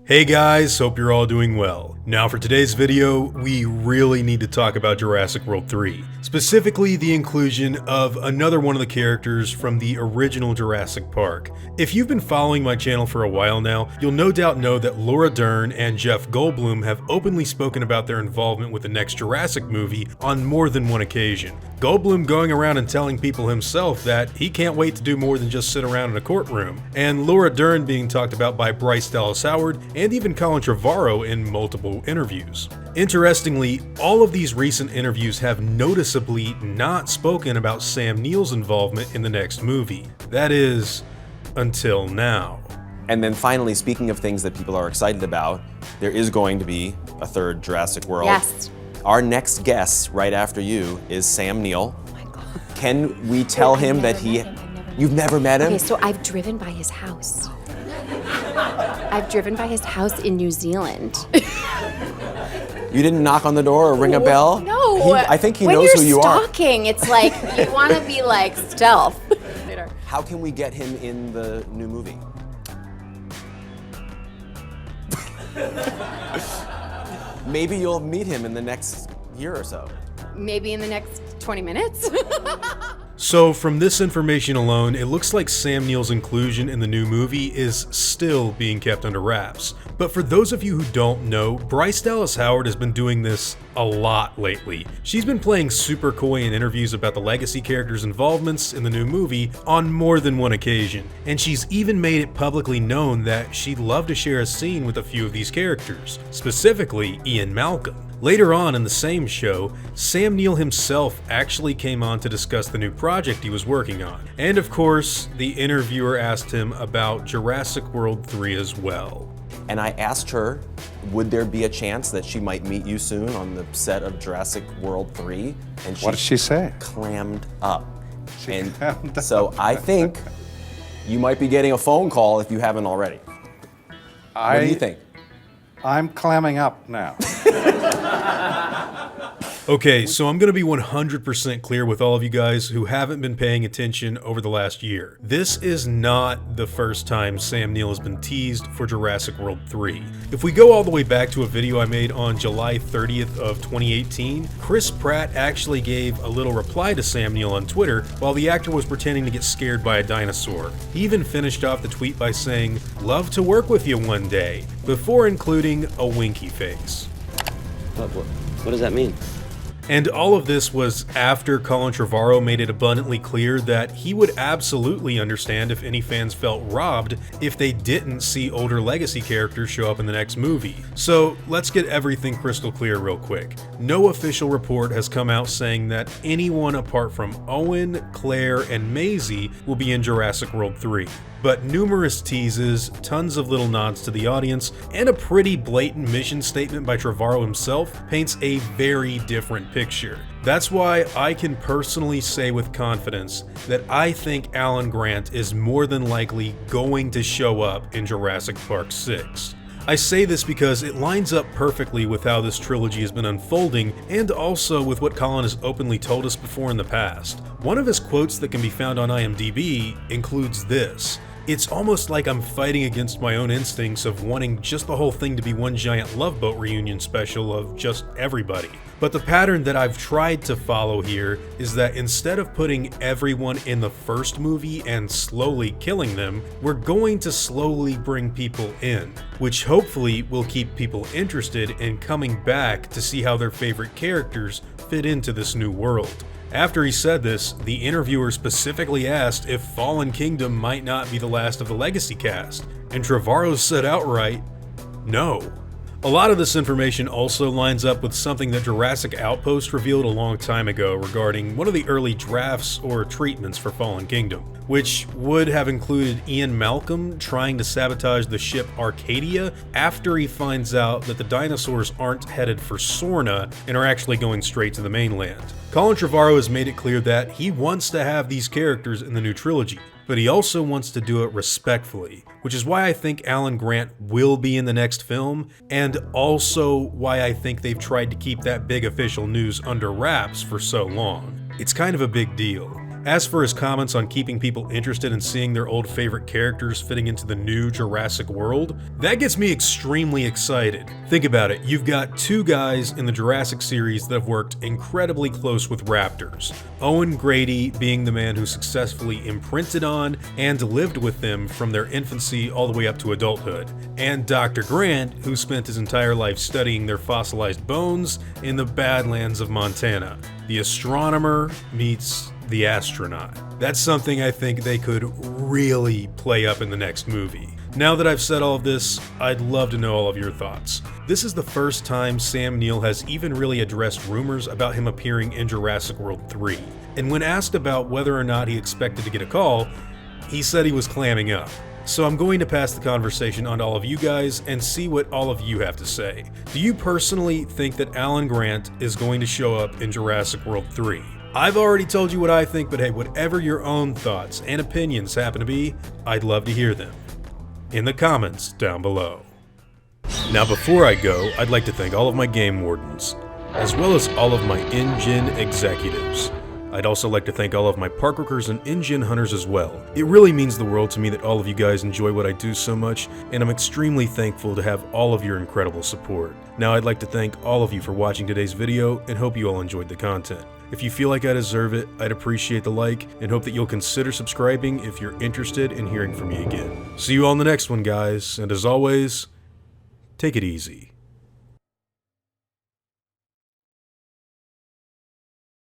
Hey guys, hope you're all doing well. Now for today's video, we really need to talk about Jurassic World 3. Specifically, the inclusion of another one of the characters from the original Jurassic Park. If you've been following my channel for a while now, you'll no doubt know that Laura Dern and Jeff Goldblum have openly spoken about their involvement with the next Jurassic movie on more than one occasion. Goldblum going around and telling people himself that he can't wait to do more than just sit around in a courtroom, and Laura Dern being talked about by Bryce Dallas Howard and even Colin in multiple interviews. Interestingly, all of these recent interviews have noticeably not spoken about Sam Neill's involvement in the next movie. That is, until now. And then finally, speaking of things that people are excited about, there is going to be a third Jurassic World. Yes. Our next guest right after you is Sam Neill. Oh my God. Can we tell him that You've never met him? Okay, so I've driven by his house. I've driven by his house in New Zealand. You didn't knock on the door or ring a bell? No. I think he knows who you are. When you're stalking, it's like you want to be like stealth. How can we get him in the new movie? Maybe you'll meet him in the next year or so. Maybe in the next 20 minutes? So from this information alone, it looks like Sam Neill's inclusion in the new movie is still being kept under wraps. But for those of you who don't know, Bryce Dallas Howard has been doing this a lot lately. She's been playing super coy in interviews about the legacy characters' involvements in the new movie on more than one occasion. And she's even made it publicly known that she'd love to share a scene with a few of these characters, specifically Ian Malcolm. Later on in the same show, Sam Neill himself actually came on to discuss the new project he was working on. And of course, the interviewer asked him about Jurassic World 3 as well. And I asked her, would there be a chance that she might meet you soon on the set of Jurassic World 3? And what did she say? Clammed up. Clammed up. So I think you might be getting a phone call if you haven't already. What do you think? I'm clamming up now. Okay, so I'm going to be 100% clear with all of you guys who haven't been paying attention over the last year. This is not the first time Sam Neill has been teased for Jurassic World 3. If we go all the way back to a video I made on July 30th of 2018, Chris Pratt actually gave a little reply to Sam Neill on Twitter while the actor was pretending to get scared by a dinosaur. He even finished off the tweet by saying, "Love to work with you one day," before including a winky face. What does that mean? And all of this was after Colin made it abundantly clear that he would absolutely understand if any fans felt robbed if they didn't see older legacy characters show up in the next movie. So let's get everything crystal clear real quick. No official report has come out saying that anyone apart from Owen, Claire, and Maisie will be in Jurassic World 3. But numerous teases, tons of little nods to the audience, and a pretty blatant mission statement by Trevorrow himself paints a very different picture. That's why I can personally say with confidence that I think Alan Grant is more than likely going to show up in Jurassic Park 6. I say this because it lines up perfectly with how this trilogy has been unfolding and also with what Colin has openly told us before in the past. One of his quotes that can be found on IMDB includes this: "It's almost like I'm fighting against my own instincts of wanting just the whole thing to be one giant Love Boat reunion special of just everybody. But the pattern that I've tried to follow here is that instead of putting everyone in the first movie and slowly killing them, we're going to slowly bring people in, which hopefully will keep people interested in coming back to see how their favorite characters fit into this new world." After he said this, the interviewer specifically asked if Fallen Kingdom might not be the last of the legacy cast, and Trevorrow said outright, no. A lot of this information also lines up with something that Jurassic Outpost revealed a long time ago regarding one of the early drafts or treatments for Fallen Kingdom, which would have included Ian Malcolm trying to sabotage the ship Arcadia after he finds out that the dinosaurs aren't headed for Sorna and are actually going straight to the mainland. Colin Trevorrow has made it clear that he wants to have these characters in the new trilogy, but he also wants to do it respectfully, which is why I think Alan Grant will be in the next film, and also why I think they've tried to keep that big official news under wraps for so long. It's kind of a big deal. As for his comments on keeping people interested in seeing their old favorite characters fitting into the new Jurassic World, that gets me extremely excited. Think about it, you've got two guys in the Jurassic series that have worked incredibly close with Raptors. Owen Grady being the man who successfully imprinted on and lived with them from their infancy all the way up to adulthood, and Dr. Grant, who spent his entire life studying their fossilized bones in the Badlands of Montana. The astronomer meets the astronaut. That's something I think they could really play up in the next movie. Now that I've said all of this, I'd love to know all of your thoughts. This is the first time Sam Neill has even really addressed rumors about him appearing in Jurassic World 3. And when asked about whether or not he expected to get a call, he said he was clamming up. So I'm going to pass the conversation on to all of you guys and see what all of you have to say. Do you personally think that Alan Grant is going to show up in Jurassic World 3? I've already told you what I think, but hey, whatever your own thoughts and opinions happen to be, I'd love to hear them in the comments down below. Now before I go, I'd like to thank all of my game wardens, as well as all of my InGen executives. I'd also like to thank all of my park workers and InGen hunters as well. It really means the world to me that all of you guys enjoy what I do so much, and I'm extremely thankful to have all of your incredible support. Now I'd like to thank all of you for watching today's video and hope you all enjoyed the content. If you feel like I deserve it, I'd appreciate the like and hope that you'll consider subscribing if you're interested in hearing from me again. See you all in the next one, guys, and as always, take it easy.